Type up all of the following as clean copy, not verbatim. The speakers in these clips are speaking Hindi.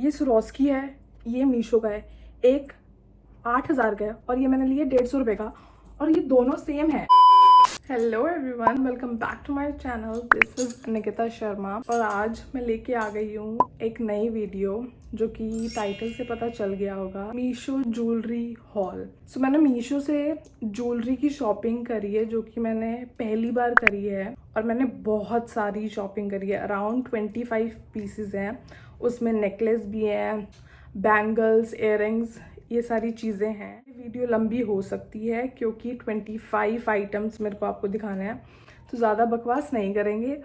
ये स्वरोस्की है, ये मीशो का है। एक 8,000 का है और ये मैंने लिया 150 रुपये का, और ये दोनों सेम है। Hello everyone, welcome back to my channel. This is Nikita Sharma और आज मैं लेके आ गई हूँ एक नई वीडियो, जो कि टाइटल से पता चल गया होगा, मीशो ज्वेलरी हॉल। सो मैंने मीशो से ज्वेलरी की शॉपिंग करी है, जो कि मैंने पहली बार करी है, और मैंने बहुत सारी शॉपिंग करी है। अराउंड 25 पीसेज हैं, उसमें नेकलेस भी हैं, बैंगल्स, इयररिंग्स, ये सारी चीज़ें हैं। वीडियो लंबी हो सकती है क्योंकि 25 आइटम्स मेरे को आपको दिखाने हैं, तो ज़्यादा बकवास नहीं करेंगे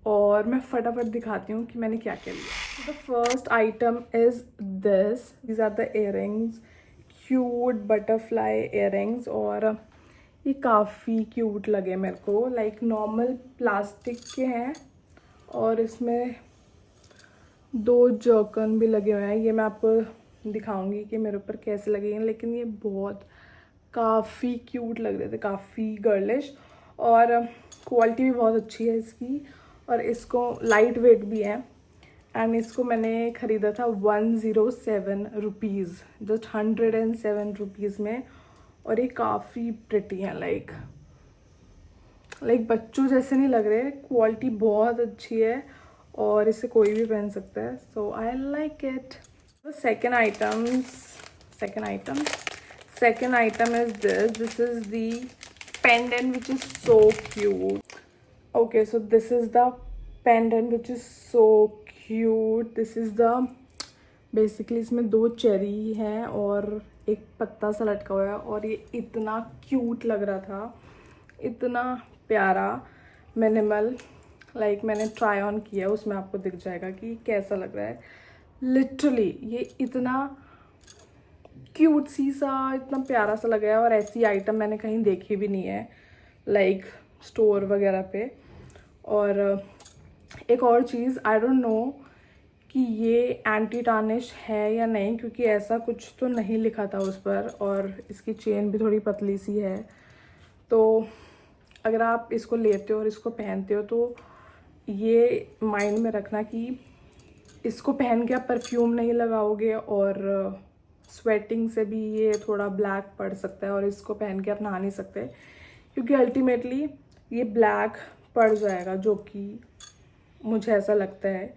और मैं फटाफट दिखाती हूँ कि मैंने क्या क्या लिया। The first item is these are the earrings, cute butterfly earrings, और ये काफ़ी क्यूट लगे मेरे को। लाइक नॉर्मल प्लास्टिक के हैं और इसमें 2 जर्कन भी लगे हुए हैं। ये मैं आपको दिखाऊंगी कि मेरे ऊपर कैसे लगेंगे, लेकिन ये बहुत काफ़ी क्यूट लग रहे थे, काफ़ी गर्लिश, और क्वालिटी भी बहुत अच्छी है इसकी, और इसको लाइट वेट भी है। एंड इसको मैंने ख़रीदा था 107 रुपीज़, जस्ट 107 रुपीज़ में, और ये काफ़ी प्रिटी है। लाइक बच्चों जैसे नहीं लग रहे, क्वालिटी बहुत अच्छी है और इसे कोई भी पहन सकता है। So I like it. Second item is this is the pendant, which is so cute. Okay, so this is the pendant which is so cute. This is the basically इसमें 2 चेरी हैं और एक पत्ता सा लटका हुआ है, और ये इतना क्यूट लग रहा था, इतना प्यारा, मिनिमल। लाइक मैंने ट्राई ऑन किया, उसमें आपको दिख जाएगा कि कैसा लग रहा है। लिटरली ये इतना क्यूट सी सा, इतना प्यारा सा लगा है, और ऐसी आइटम मैंने कहीं देखी भी नहीं है, लाइक स्टोर वगैरह पे। और एक और चीज़, आई डोंट नो कि ये एंटी टार्निश है या नहीं, क्योंकि ऐसा कुछ तो नहीं लिखा था उस पर, और इसकी चेन भी थोड़ी पतली सी है। तो अगर आप इसको लेते हो और इसको पहनते हो, तो ये माइंड में रखना कि इसको पहन के आप परफ्यूम नहीं लगाओगे, और स्वेटिंग से भी ये थोड़ा ब्लैक पड़ सकता है, और इसको पहन के आप नहा नहीं सकते, क्योंकि अल्टीमेटली ये ब्लैक पड़ जाएगा, जो कि मुझे ऐसा लगता है।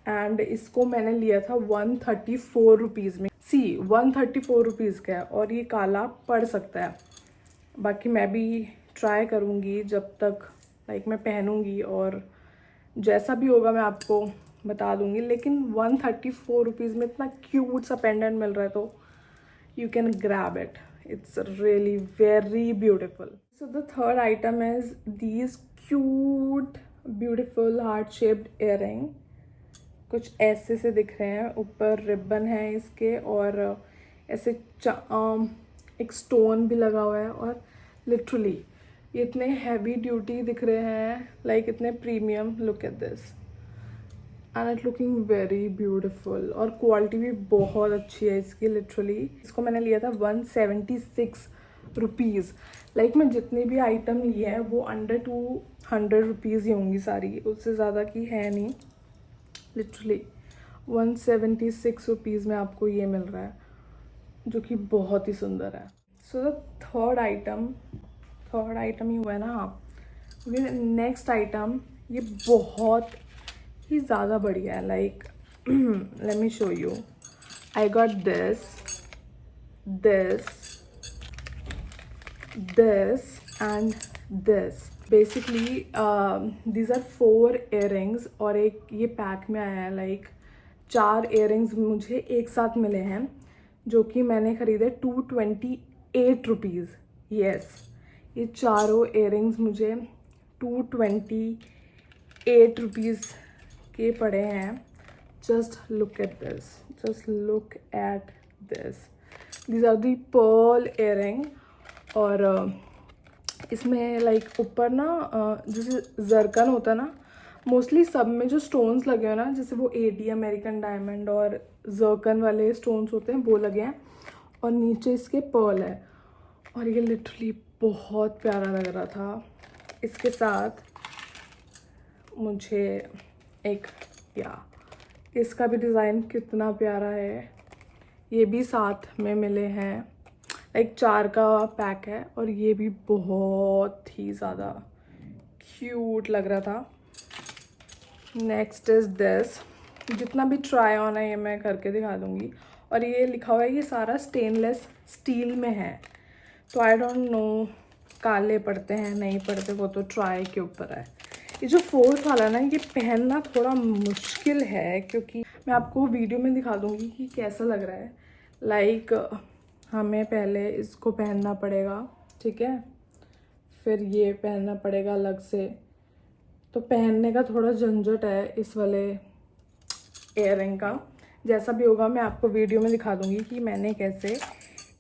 एंड इसको मैंने लिया था 134 रुपीज़ में। 134 रुपीज़ का है, और ये काला पड़ सकता है। बाकी मैं भी ट्राई करूँगी जब तक मैं पहनूँगी, और जैसा भी होगा मैं आपको बता दूँगी। लेकिन 134 रुपीज़ में इतना क्यूट सा पेंडेंट मिल रहा है, तो you can grab it. It's really very beautiful. So the third item is these cute beautiful heart shaped earring. कुछ ऐसे से दिख रहे हैं, ऊपर रिबन है इसके, और ऐसे एक स्टोन भी लगा हुआ है, और लिटरली ये इतने हैवी ड्यूटी दिख रहे हैं, लाइक इतने premium. Look at this, and it looking very beautiful, और क्वालिटी भी बहुत अच्छी है इसकी। लिटरली इसको मैंने लिया था 176 रुपीज़। लाइक मैं जितनी भी आइटम ली है वो अंडर 200 रुपीज़ ही होंगी सारी, उससे ज़्यादा की है नहीं। लिटरली 176 रुपीज़ में आपको ये मिल रहा है, जो कि बहुत ही सुंदर है। सो द थर्ड आइटम ही हुआ है ना। हाँ, नेक्स्ट आइटम ये बहुत ही ज़्यादा बढ़िया है। Like let me show you, I got this and this. Basically these are 4 earrings, और एक ये पैक में आया है। लाइक 4 इयररिंग्स मुझे एक साथ मिले हैं, जो कि मैंने ख़रीदे 228 रुपीज़। येस, ये चारों इयररिंग्स मुझे 228 रुपीज़ के पड़े हैं। Just look at this, these are the pearl earring, और इसमें लाइक ऊपर ना जैसे जरकन होता है ना, मोस्टली सब में जो स्टोन्स लगे हैं ना, जैसे वो एडी, अमेरिकन डायमंड और जरकन वाले स्टोन्स होते हैं, वो लगे हैं, और नीचे इसके पर्ल है, और ये लिटरली बहुत प्यारा लग रहा था। इसके साथ मुझे एक इसका भी डिज़ाइन कितना प्यारा है। ये भी साथ में मिले हैं, लाइक 4 का पैक है और ये भी बहुत ही ज़्यादा क्यूट लग रहा था। Next is this. जितना भी ट्राई ऑन है ये मैं करके दिखा दूँगी। और ये लिखा हुआ है ये सारा स्टेनलेस स्टील में है, तो आई डोंट नो काले पड़ते हैं नहीं पड़ते, वो तो ट्राई के ऊपर है। ये जो 4th वाला ना ये पहनना थोड़ा मुश्किल है, क्योंकि मैं आपको वीडियो में दिखा दूँगी कि कैसा लग रहा है। लाइक हमें पहले इसको पहनना पड़ेगा, ठीक है, फिर ये पहनना पड़ेगा अलग से, तो पहनने का थोड़ा झंझट है इस वाले इयररिंग का। जैसा भी होगा मैं आपको वीडियो में दिखा दूँगी कि मैंने कैसे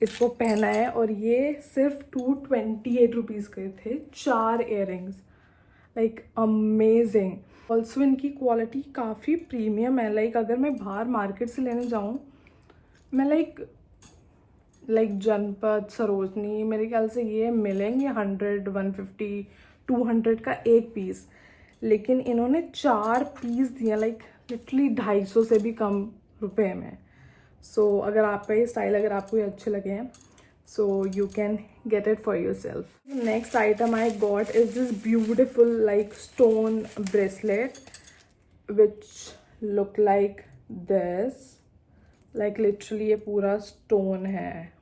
इसको पहना है। और ये सिर्फ 228 रुपीज़ के थे 4 इयररिंग्स, लाइक अमेजिंग। ऑल्सो इनकी क्वालिटी काफ़ी प्रीमियम है। लाइक अगर मैं बाहर मार्केट से लेने जाऊँ, मैं लाइक जनपद, सरोजनी, मेरे ख्याल से ये मिलेंगे 100, 150, 200 का एक पीस, लेकिन इन्होंने 4 पीस दिए, लाइक लिटरली 250 से भी कम रुपए में। सो अगर आपका ये स्टाइल अगर आपको ये अच्छे लगे हैं, so you can get it for yourself. Next item I got is this beautiful like stone bracelet which look like this, like literally ये पूरा stone है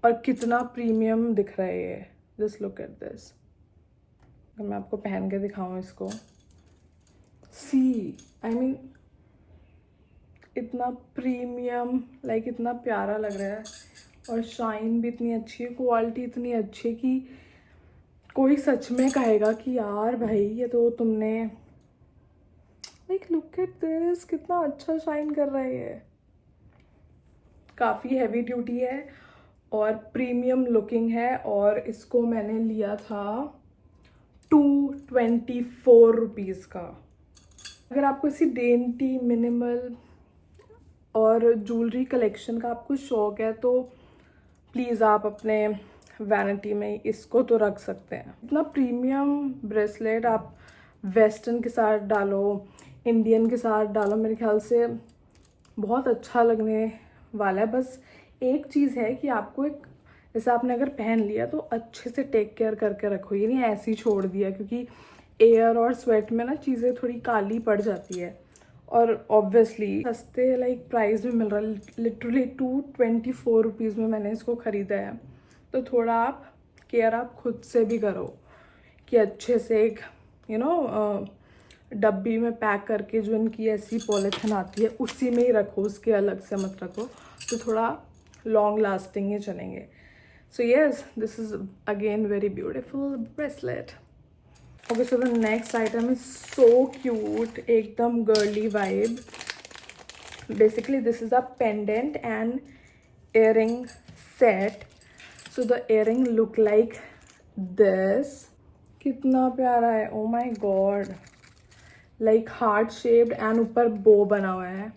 और कितना प्रीमियम दिख रहा है ये। just look at this। मैं आपको पहन के दिखाऊं इसको, see I mean इतना प्रीमियम, लाइक इतना प्यारा लग रहा है और शाइन भी इतनी अच्छी है, क्वालिटी इतनी अच्छी है कि कोई सच में कहेगा कि यार भाई ये तो तुमने, लाइक लुक एट दिस, कितना अच्छा शाइन कर रहा है ये। काफ़ी हैवी ड्यूटी है और प्रीमियम लुकिंग है और इसको मैंने लिया था 224 रुपीज़ का। अगर आपको इसी डेंटी मिनिमल और ज्वेलरी कलेक्शन का आपको शौक है तो प्लीज़ आप अपने वैनिटी में इसको तो रख सकते हैं। इतना प्रीमियम ब्रेसलेट आप वेस्टर्न के साथ डालो, इंडियन के साथ डालो, मेरे ख्याल से बहुत अच्छा लगने वाला है। बस एक चीज़ है कि आपको एक, जैसे आपने अगर पहन लिया तो अच्छे से टेक केयर करके रखो, ये नहीं ऐसे ही छोड़ दिया, क्योंकि एयर और स्वेट में ना चीज़ें थोड़ी काली पड़ जाती है। और ऑब्वियसली सस्ते लाइक प्राइस में मिल रहा है, लिटरली 224 रुपीज़ में मैंने इसको ख़रीदा है। तो थोड़ा आप केयर आप खुद से भी करो कि अच्छे से एक डब्बी में पैक करके, जो इनकी ऐसी पॉलिथीन आती है उसी में ही रखो, उसके अलग से मत रखो, तो थोड़ा लॉन्ग लास्टिंग ही चलेंगे। So yes, this is again very beautiful bracelet. Okay, so the next item is so cute, ekdam girly vibe. Basically, this is a pendant and earring set. So the earring look like this. कितना प्यारा है, oh my god, like heart shaped and ऊपर bow बना हुआ है।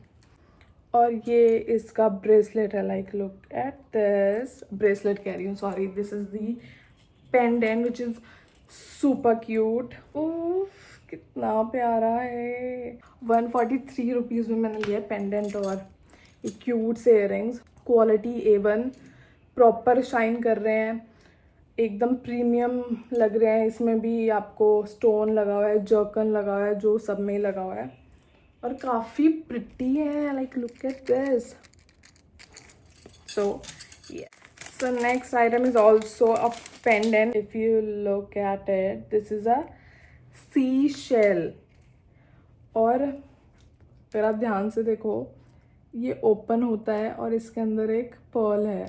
और ये इसका ब्रेसलेट है, like look at this, bracelet कह रही हूँ, sorry, this is the pendant which is super cute. कितना प्यारा है। 143 रुपीज़ में मैंने लिया पेंडेंट और ये क्यूट से earrings. Quality A1, proper shine कर रहे हैं, एकदम प्रीमियम लग रहे हैं। इसमें भी आपको स्टोन लगा हुआ है, जर्कन लगा हुआ है, जो सब में लगा हुआ है और काफ़ी प्रिटी है, like look at this. So So next item is also a pendant. If you look at it, this is a seashell. और अगर आप ध्यान से देखो ये ओपन होता है और इसके अंदर एक पर्ल है,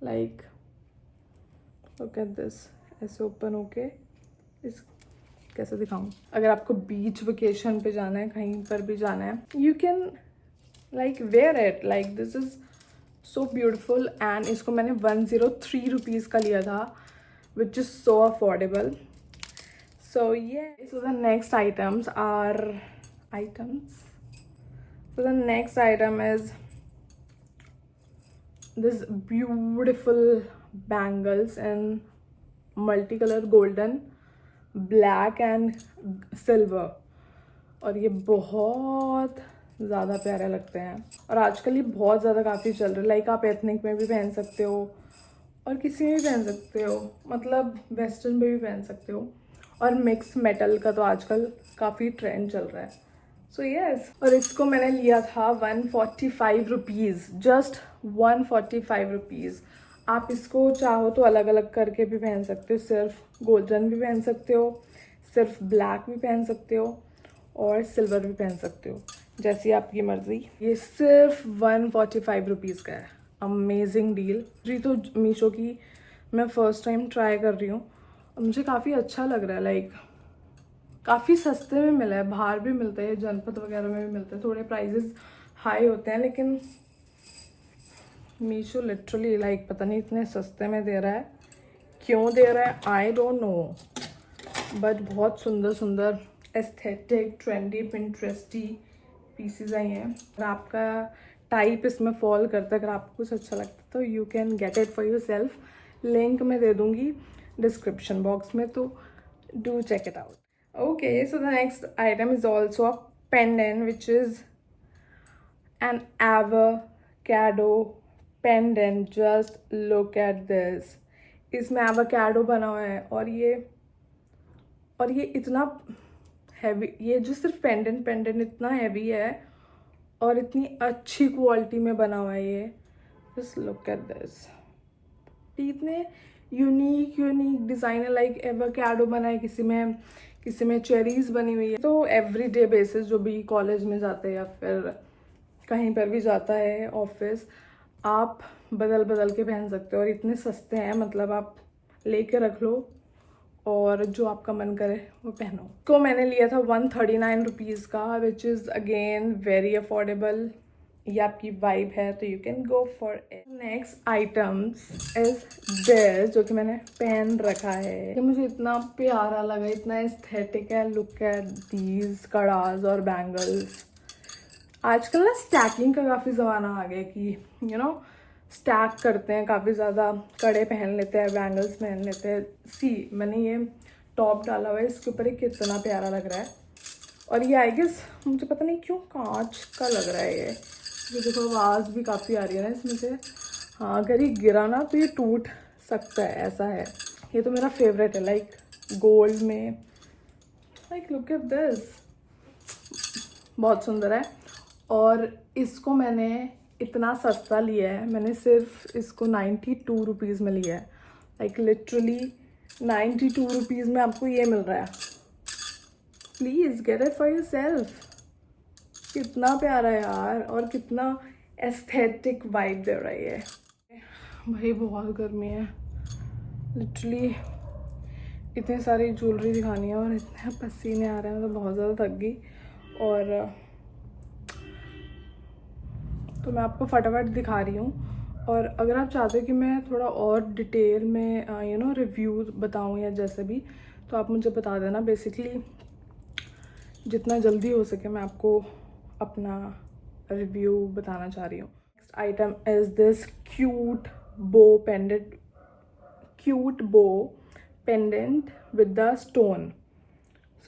लाइक लुक एट दिस, ऐसे ओपन होके इस, कैसे दिखाऊं। अगर आपको बीच वेकेशन पे जाना है, कहीं पर भी जाना है, you can like wear it, like this is so beautiful. And इसको मैंने 103 रुपीज़ का लिया था, which is so affordable. So ये so the next items are so the next item is this beautiful bangles in multi colour, golden, black and silver. और ये बहुत ज़्यादा प्यारे लगते हैं और आजकल ये बहुत ज़्यादा काफ़ी चल रहे हैं। लाइक आप एथनिक में भी पहन सकते हो और किसी में भी पहन सकते हो, मतलब वेस्टर्न में भी पहन सकते हो। और मिक्स मेटल का तो आजकल काफ़ी ट्रेंड चल रहा है। सो यस, और इसको मैंने लिया था 145 रुपीज़, जस्ट 145 रुपीज़। आप इसको चाहो तो अलग अलग करके भी पहन सकते हो, सिर्फ गोल्डन भी पहन सकते हो, सिर्फ ब्लैक भी पहन सकते हो और सिल्वर भी पहन सकते हो, जैसी आपकी मर्ज़ी। ये सिर्फ 145 रुपीज़ का है। अमेजिंग डील जी। तो मीशो की मैं फ़र्स्ट टाइम ट्राई कर रही हूँ और मुझे काफ़ी अच्छा लग रहा है। लाइक काफ़ी सस्ते में मिला है, बाहर भी मिलते हैं, जनपद वगैरह में भी मिलते हैं, थोड़े प्राइजेस हाई होते हैं, लेकिन मीशो लिटरली लाइक पता नहीं इतने सस्ते में दे रहा है, क्यों दे रहा है आई डोंट नो। बट बहुत सुंदर सुंदर एस्थेटिक ट्रेंडी पिंट्रेस्टी पीसेस आई हैं। अगर आपका टाइप इसमें फॉल करता है, अगर आपको कुछ अच्छा लगता है तो you can get it for yourself. Link मैं दे दूँगी डिस्क्रिप्शन बॉक्स में, तो do check it out. Okay, so the next item is also a pendant, which is an avocado pendant. Just look at this. इसमें avocado बना हुआ है और ये इतना हैवी, ये जो सिर्फ पेंडेंट इतना हैवी है और इतनी अच्छी क्वालिटी में बना हुआ है ये। Just look at this. इतने यूनिक डिज़ाइनर, लाइक एवोकाडो बना है, किसी में चेरीज बनी हुई है। तो एवरीडे बेसिस जो भी कॉलेज में जाते हैं या फिर कहीं पर भी जाता है ऑफिस, आप बदल के पहन सकते हो और इतने सस्ते हैं, मतलब आप लेके रख लो और जो आपका मन करे वो पहनो। तो मैंने लिया था 139 रुपीज़ का, which is again very affordable. ये आपकी वाइब है तो you can go for it. Next items is this, जो कि मैंने पहन रखा है। ये मुझे इतना प्यारा लगा, इतना एस्थेटिक है। लुक एट दीज कड़ाज और बैंगल्स। आजकल ना स्टैकिंग का काफ़ी ज़माना आ गया कि स्टैक करते हैं, काफ़ी ज़्यादा कड़े पहन लेते हैं, बैंगल्स पहन लेते हैं। सी मैंने ये टॉप डाला हुआ है, इसके ऊपर ये कितना प्यारा लग रहा है। और ये आई गेस मुझे पता नहीं क्यों कांच का लग रहा है ये देखो, आवाज़ भी काफ़ी आ रही है ना इसमें से। हाँ, अगर ये गिरा ना तो ये टूट सकता है, ऐसा है। ये तो मेरा फेवरेट है, लाइक गोल्ड में। लाइक लुक एट दिस, बहुत सुंदर है। और इसको मैंने इतना सस्ता लिया है, मैंने सिर्फ इसको 92 रुपीज़ में लिया है। लाइक लिटरली 92 रुपीज़ में आपको ये मिल रहा है। Please get it for your self. कितना प्यारा है यार, और कितना एस्थेटिक वाइब दे रही है। भाई बहुत गर्मी है, लिटरली इतने सारी ज्वेलरी दिखानी है और इतने पसीने आ रहे हैं, तो बहुत ज़्यादा थक गई। और तो मैं आपको फटाफट दिखा रही हूँ। और अगर आप चाहते हो कि मैं थोड़ा और डिटेल में रिव्यू बताऊँ या जैसे भी, तो आप मुझे बता देना। बेसिकली जितना जल्दी हो सके मैं आपको अपना रिव्यू बताना चाह रही हूँ। Next item is this cute bow pendant with the stone.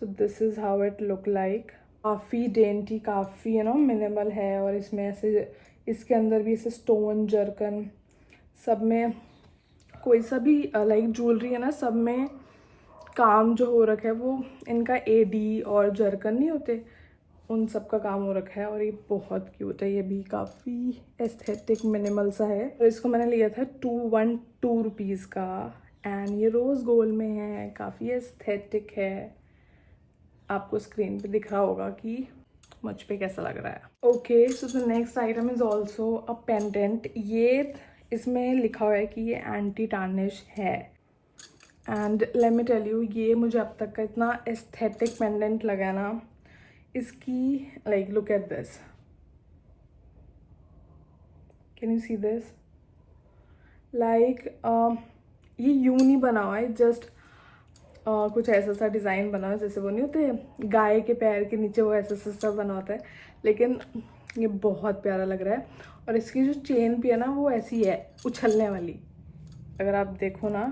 So this is how it look like. काफ़ी डेंटी, काफ़ी मिनिमल है। और इसमें ऐसे, इसके अंदर भी ऐसे स्टोन जर्कन, सब में कोई सा भी लाइक ज्वेलरी है ना, सब में काम जो हो रखा है वो इनका एडी और जर्कन नहीं होते, उन सब का काम हो रखा है। और ये बहुत क्यूट है, ये भी काफ़ी एस्थेटिक मिनिमल सा है। और इसको मैंने लिया था 212 रुपीज़ का, एंड ये रोज़ गोल्ड में है, काफ़ी एस्थेटिक है। आपको स्क्रीन पे दिख रहा होगा कि मुझ पे कैसा लग रहा है। Okay, so the next item is also a pendant. ये इसमें लिखा हुआ है कि ये एंटी टार्निश है, and let me tell you, ये मुझे अब तक का इतना एस्थेटिक पेंडेंट लगा ना। इसकी like look at this, can you see this? Like ये यूं नहीं बना हुआ है, जस्ट कुछ ऐसा सा डिज़ाइन बना है, जैसे वो नहीं होते गाय के पैर के नीचे वो ऐसा सा बना होता है, लेकिन ये बहुत प्यारा लग रहा है। और इसकी जो चेन भी है ना, वो ऐसी है उछलने वाली। अगर आप देखो ना,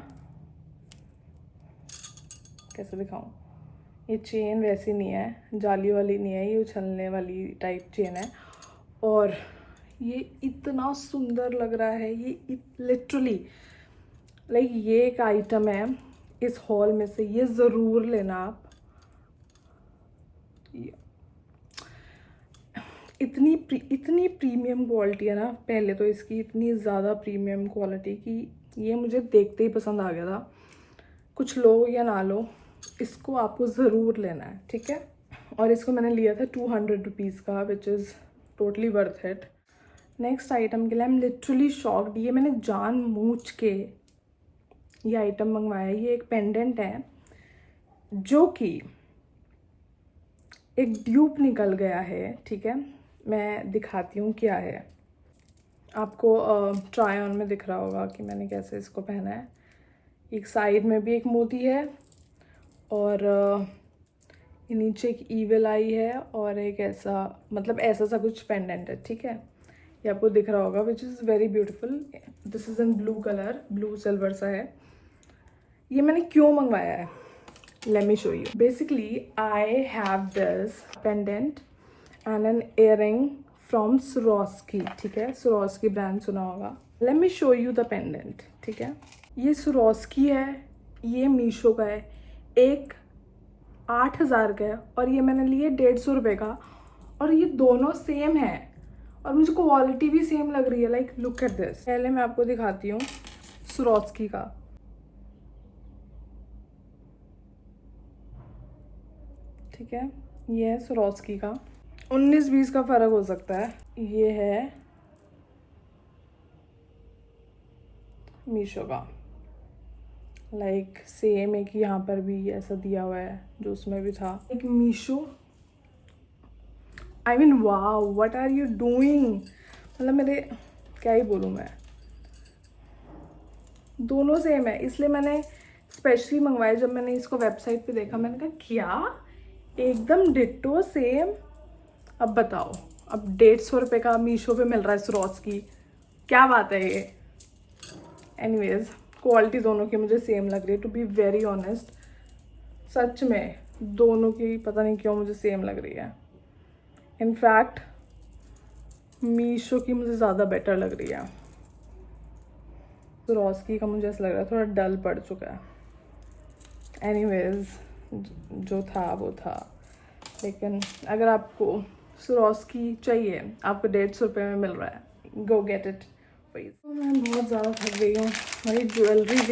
कैसे दिखाऊं, ये चेन वैसी नहीं है, जाली वाली नहीं है, ये उछलने वाली टाइप चेन है। और ये इतना सुंदर लग रहा है, ये लिटरली लाइक ये एक आइटम है इस हॉल में से, ये ज़रूर लेना आप। इतनी प्रीमियम क्वालिटी है ना, पहले तो इसकी इतनी ज़्यादा प्रीमियम क्वालिटी की ये मुझे देखते ही पसंद आ गया था। कुछ लो या ना लो, इसको आपको ज़रूर लेना है, ठीक है। और इसको मैंने लिया था 200 रुपीज़ का, which is totally worth it. Next item के लिए आई एम लिटरली शॉक्ड, ये मैंने जानबूझ के ये आइटम मंगवाया। ये एक पेंडेंट है जो कि एक ड्यूप निकल गया है, ठीक है। मैं दिखाती हूँ क्या है आपको। ट्राई ऑन में दिख रहा होगा कि मैंने कैसे इसको पहना है। एक साइड में भी एक मोती है और नीचे एक ईविल आई है और एक ऐसा मतलब ऐसा सा कुछ पेंडेंट है, ठीक है। ये आपको दिख रहा होगा, which is very beautiful. This is in blue colour, blue silver सा है। ये मैंने क्यों मंगवाया है, let me show you. Basically I have this pendant and an earring from Swarovski, ठीक है। Swarovski ब्रांड सुना होगा। Let me show you the pendant, ठीक है। ये Swarovski है, ये मीशो का है। एक 8,000 का है और ये मैंने लिए 150 रुपये का, और ये दोनों सेम है और मुझे क्वालिटी भी सेम लग रही है। Like look at this. पहले मैं आपको दिखाती हूँ Swarovski का। ठीक है, ये है Swarovski का। 19-20 का फ़र्क हो सकता है। ये है मीशो का। लाइक सेम एक यहाँ पर भी ऐसा दिया हुआ है जो उसमें भी था। एक Meesho, I mean wow, what are you doing. मतलब मेरे क्या ही बोलूँ मैं, दोनों सेम है इसलिए मैंने स्पेशली मंगवाया। जब मैंने इसको वेबसाइट पे देखा मैंने कहा क्या एकदम डिट्टो सेम। अब बताओ, अब 150 रुपये का मीशो पे मिल रहा है Swarovski, क्या बात है ये। एनीवेज, क्वालिटी दोनों की मुझे सेम लग रही है, टू बी वेरी ऑनेस्ट। सच में दोनों की पता नहीं क्यों मुझे सेम लग रही है। इनफैक्ट मीशो की मुझे ज़्यादा बेटर लग रही है। Swarovski का मुझे ऐसा लग रहा है थोड़ा डल पड़ चुका है। एनीवेज, जो था वो था। लेकिन अगर आपको Swarovski चाहिए, आपको 150 रुपये में मिल रहा है, गो गेट इट प्लीज। तो मैं बहुत ज़्यादा थक गई हूँ। मेरी ज्वेलरी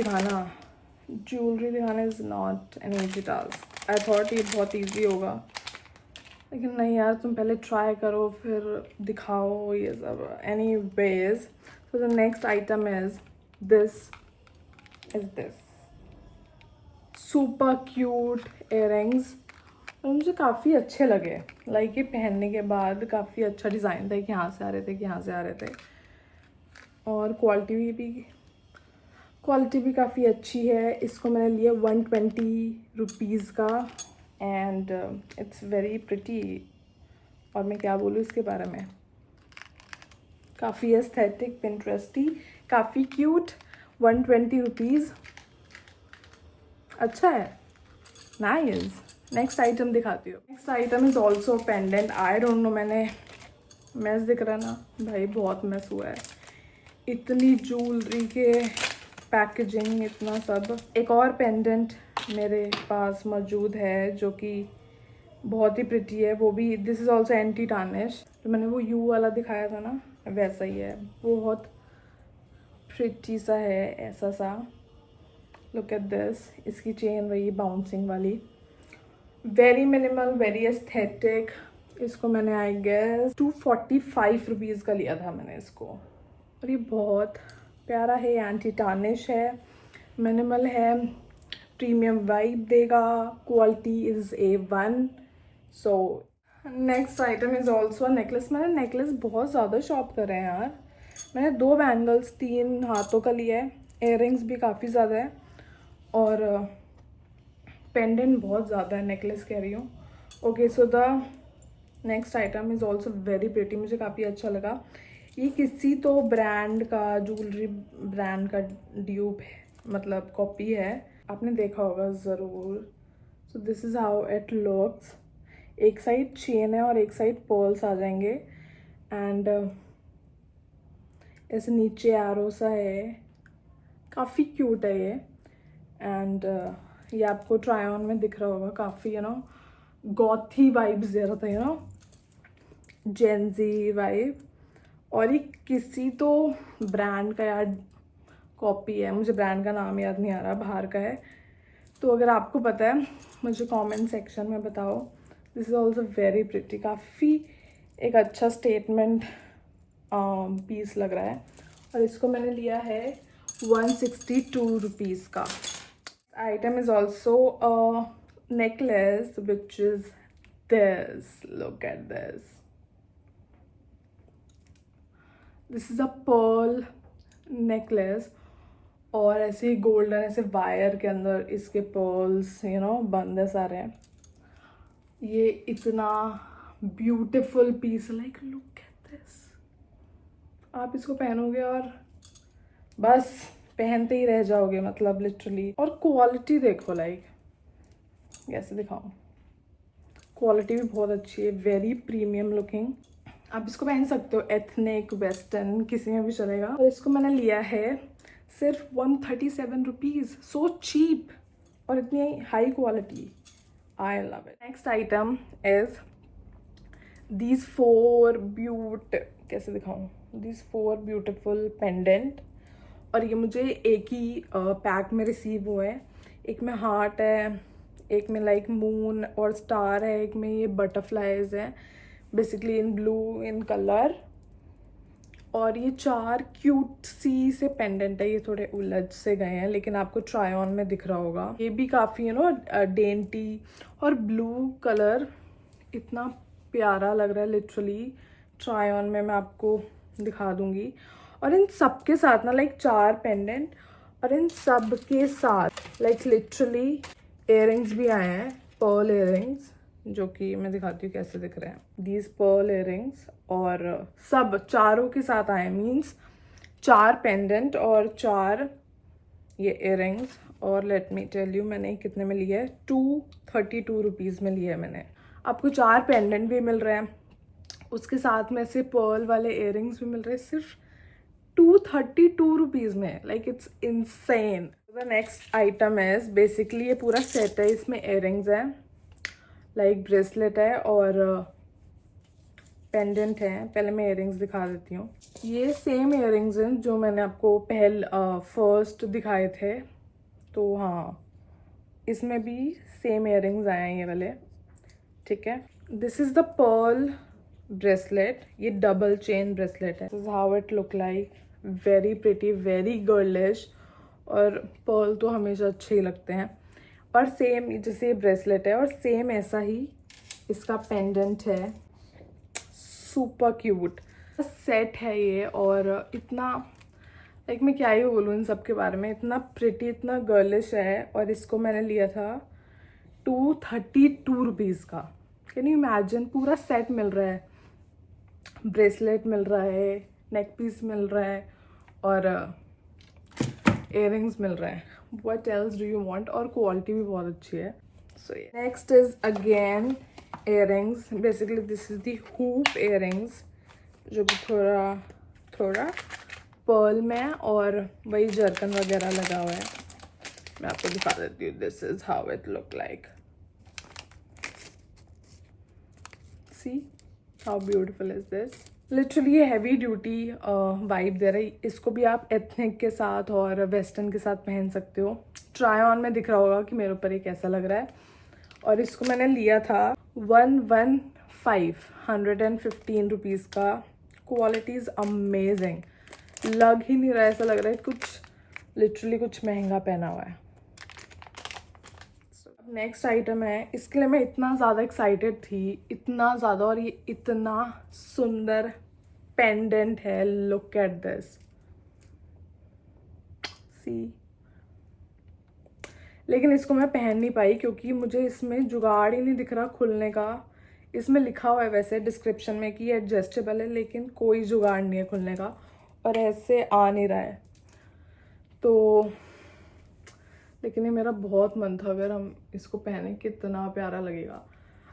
दिखाना is not an easy task. I thought ये बहुत ईजी होगा, लेकिन नहीं यार, तुम पहले ट्राई करो फिर दिखाओ ये सब। Any ways, so the next item is this super cute earrings. और मुझे काफ़ी अच्छे लगे। लाइक ये पहनने के बाद काफ़ी अच्छा डिज़ाइन था कि यहाँ से आ रहे थे, कि यहाँ से आ रहे थे। और क्वालिटी भी काफ़ी अच्छी है। इसको मैंने लिया 120 रुपीज़ का एंड इट्स वेरी प्रिटी। और मैं क्या बोलूँ इसके बारे में, काफ़ी एस्थेटिक, पिंटरेस्टी, काफ़ी क्यूट। 120 रुपीज़, अच्छा है, नाइस। नेक्स्ट आइटम दिखाती हूँ। Next item is also pendant. I don't know, मैंने मैस दिख रहा है ना भाई, बहुत मैस हुआ है। इतनी ज्वेलरी के पैकेजिंग, इतना सब। एक और पेंडेंट मेरे पास मौजूद है जो कि बहुत ही प्रिटी है, वो भी। This is also anti tarnish. तो मैंने वो यू वाला दिखाया था ना, वैसा ही है। बहुत प्रिटी सा है, ऐसा सा। Look at this. इसकी चेन रही बाउंसिंग वाली, वेरी मिनिमल, वेरी एस्थेटिक। इसको मैंने आई गेस 245 रुपीज़ का लिया था मैंने इसको। और ये बहुत प्यारा है, एंटी टार्निश है, मिनिमल है, प्रीमियम वाइब देगा, quality is A1। So next item is also necklace. मैंने नेकलेस बहुत ज़्यादा शॉप करे हैं यार। मैंने 2 बैंगल्स 3 हाथों का लिया है, इयररिंग्स भी काफ़ी ज़्यादा है और पेंडेंट बहुत ज़्यादा है, नेकलेस कह रही हूँ। Okay, so the next item is also very pretty, मुझे काफ़ी अच्छा लगा। ये किसी तो ब्रांड का, ज्वेलरी ब्रांड का ड्यूप है, मतलब कॉपी है। आपने देखा होगा ज़रूर, सो this is how it looks. एक साइड चेन है और एक साइड पर्ल्स आ जाएंगे एंड ऐसे नीचे एरो सा है, काफ़ी क्यूट है ये। एंड ये आपको ट्राई ऑन में दिख रहा होगा, काफ़ी गॉथी वाइब्स दे रहा था, जेंजी वाइब। और ये किसी तो ब्रांड का यार कॉपी है, मुझे ब्रांड का नाम याद नहीं आ रहा, बाहर का है। तो अगर आपको पता है मुझे कमेंट सेक्शन में बताओ। This is also very pretty, काफ़ी एक अच्छा स्टेटमेंट पीस लग रहा है। और इसको मैंने लिया है 162 रुपीज़ का। Item is also a necklace which is this, look at this. This is a Perl necklace और ऐसे ही गोल्डन ऐसे वायर के अंदर इसके पर्ल्स बंद है सारे हैं। ये इतना beautiful piece, like look at this. आप इसको पहनोगे और बस पहनते ही रह जाओगे, मतलब लिटरली। और क्वालिटी देखो, लाइक कैसे दिखाऊं, क्वालिटी भी बहुत अच्छी है, वेरी प्रीमियम लुकिंग। आप इसको पहन सकते हो एथनिक वेस्टर्न किसी में भी चलेगा। और इसको मैंने लिया है सिर्फ 137 रुपीज़, सो चीप और इतनी high quality, I love it. Next item is these 4 कैसे दिखाऊं, दीज 4 ब्यूटिफुल पेंडेंट। और ये मुझे एक ही पैक में रिसीव हुआ है। एक में हार्ट है, एक में लाइक मून और स्टार है, एक में ये बटरफ्लाइज है, basically in blue in colour. और ये 4 क्यूट सी से पेंडेंट है, ये थोड़े उलझ से गए हैं लेकिन आपको ट्राई ऑन में दिख रहा होगा। ये भी काफ़ी डेंटी और ब्लू कलर इतना प्यारा लग रहा है, लिटरली। ट्राई ऑन में मैं आपको दिखा दूंगी। और इन सब के साथ लाइक 4 पेंडेंट और इन सब के साथ लाइक लिटरली इयररिंग्स भी आए हैं, पर्ल इयररिंग्स, जो कि मैं दिखाती हूँ कैसे दिख रहे हैं। दीज पर्ल इयररिंग्स और सब चारों के साथ आए, मीन्स 4 पेंडेंट और 4 ये इयररिंग्स। और लेट मी टेल यू मैंने कितने में लिया है, 232 रुपीज़ में लिया है मैंने। आपको 4 पेंडेंट भी मिल रहे हैं, उसके साथ में से पर्ल वाले इयररिंग्स भी मिल रहे हैं सिर्फ 232 रुपीज़ में। Like it's insane. The next item is basically ये पूरा सेट है, इसमें इयररिंग्स है, लाइक ब्रेसलेट है और पेंडेंट है। पहले मैं इयररिंग्स दिखा देती हूँ। ये सेम इयररिंग्स हैं जो मैंने आपको फर्स्ट दिखाए थे। तो हाँ, इसमें भी सेम इयररिंग्स आए हैं ये वाले, ठीक है। This is the pearl bracelet, ये डबल चेन ब्रेसलेट है। This is how it look like, very pretty, very girlish. और पर्ल तो हमेशा अच्छे ही लगते हैं। और सेम जैसे ये ब्रेसलेट है और सेम ऐसा ही इसका पेंडेंट है, सुपर क्यूट सेट है ये। और इतना लाइक मैं क्या ही बोलूँ इन सब के बारे में, इतना प्रिटी, इतना गर्लिश है। और इसको मैंने लिया था 232 रुपीज़ का। कैन यू इमेजिन, पूरा सेट मिल रहा है, ब्रेसलेट मिल रहा है, नेक पीस मिल रहा है और इयररिंग्स मिल रहे हैं। What else do you want. और क्वालिटी भी बहुत अच्छी है। So next is again earrings. Basically this is the hoop earrings, जो कि थोड़ा पर्ल में और वही जर्कन वगैरह लगा हुआ है। मैं आपको दिखा देती हूँ। This is how it look like, see how beautiful is this. Literally ये हैवी ड्यूटी वाइब दे रही। इसको भी आप एथनिक के साथ और वेस्टर्न के साथ पहन सकते हो। ट्राई ऑन में दिख रहा होगा कि मेरे ऊपर ये कैसा लग रहा है। और इसको मैंने लिया था 115 रुपीज़ का। क्वालिटी इज़ अमेजिंग, लग ही नहीं रहा है, ऐसा लग रहा है कुछ लिटरली कुछ महंगा पहना हुआ है। नेक्स्ट आइटम है, इसके लिए मैं इतना ज़्यादा एक्साइटेड थी, इतना ज़्यादा। और ये इतना सुंदर पेंडेंट है, लुक एट दिस, सी। लेकिन इसको मैं पहन नहीं पाई क्योंकि मुझे इसमें जुगाड़ ही नहीं दिख रहा खुलने का। इसमें लिखा हुआ है वैसे डिस्क्रिप्शन में कि एडजस्टेबल है, लेकिन कोई जुगाड़ नहीं है खुलने का और ऐसे आ नहीं रहा है। तो लेकिन ये मेरा बहुत मन था अगर हम इसको पहने कितना प्यारा लगेगा।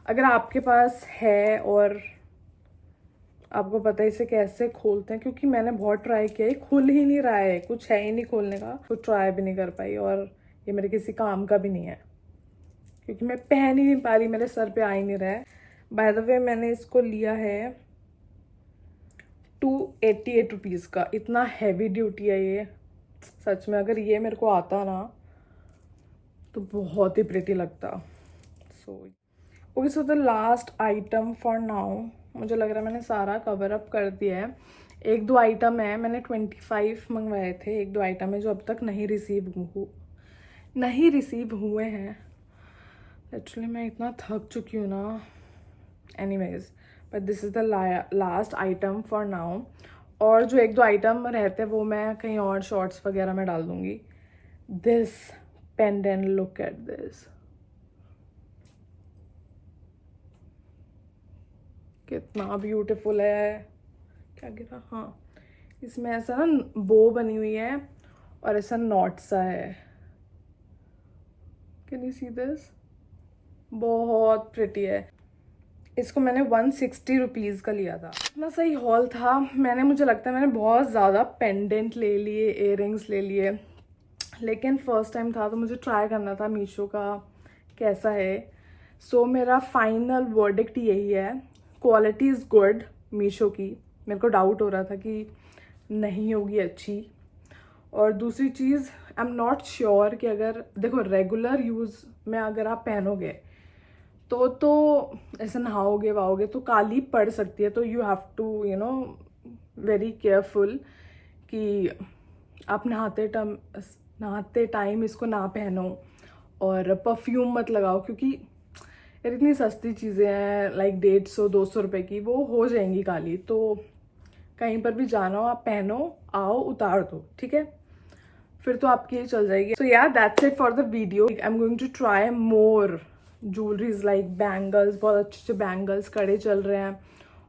अगर आपके पास है और आपको पता है इसे कैसे खोलते हैं, क्योंकि मैंने बहुत ट्राई किया, ये खुल ही नहीं रहा है, कुछ है ही नहीं खोलने का, कुछ ट्राई भी नहीं कर पाई और ये मेरे किसी काम का भी नहीं है क्योंकि मैं पहन ही नहीं पा रही, मेरे सर पे आ ही नहीं रहा है। बाय द वे मैंने इसको लिया है 288 रुपीज़ का। इतना हैवी ड्यूटी है ये, सच में अगर ये मेरे को आता ना तो बहुत ही प्रिटी लगता। So okay, so the last item for now, मुझे लग रहा है मैंने सारा कवर अप कर दिया है। एक दो आइटम है, मैंने 25 मंगवाए थे, एक दो आइटम है जो अब तक नहीं रिसीव हुए हैं। एक्चुअली मैं इतना थक चुकी हूँ ना। Anyways, but this is the last item for now. और जो एक दो आइटम रहते हैं वो मैं कहीं और शॉर्ट्स वगैरह में डाल दूँगी। This pendant, look at this, कितना ब्यूटीफुल है। क्या गिरा, हाँ, इसमें ऐसा ना बो बनी हुई है और ऐसा नॉट सा है। Can you see this? बहुत प्रिटी है। इसको मैंने 160 रुपीज़ का लिया था। इतना सही हॉल था। मुझे लगता है मैंने बहुत ज़्यादा पेंडेंट ले लिए, इयररिंग्स ले लिए, लेकिन फर्स्ट टाइम था तो मुझे ट्राई करना था मीशो का कैसा है। सो मेरा फाइनल वर्डिक्ट यही है, क्वालिटी इज़ गुड मीशो की। मेरे को डाउट हो रहा था कि नहीं होगी अच्छी। और दूसरी चीज़, आई एम नॉट श्योर कि अगर देखो रेगुलर यूज़ में अगर आप पहनोगे तो ऐसे नहाओगे वाओगे तो काली पड़ सकती है, तो you have to very careful कि आप नहाते टाइम इसको ना पहनो। और परफ्यूम मत लगाओ क्योंकि यार इतनी सस्ती चीज़ें हैं, लाइक 150-200 रुपये की, वो हो जाएंगी काली। तो कहीं पर भी जाना हो आप पहनो, आओ उतार दो, ठीक है, फिर तो आपकी ये चल जाएगी। सो या that's it for the video. I am going to try more jewelleries like bangles, बहुत अच्छे अच्छे बैंगल्स कड़े चल रहे हैं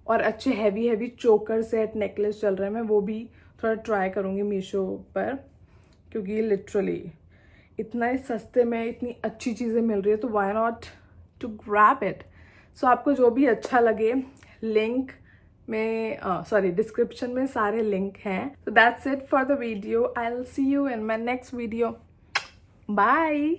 और अच्छे हैवी चोकर सेट नेकलेस चल रहे हैं। मैं वो भी थोड़ा ट्राई करूँगी मीशो पर, क्योंकि लिटरली इतना सस्ते में इतनी अच्छी चीज़ें मिल रही है तो why not to grab it. So आपको जो भी अच्छा लगे, लिंक में डिस्क्रिप्शन में सारे लिंक हैं। So that's it for the video. I will see you in my next video. Bye.